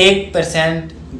1%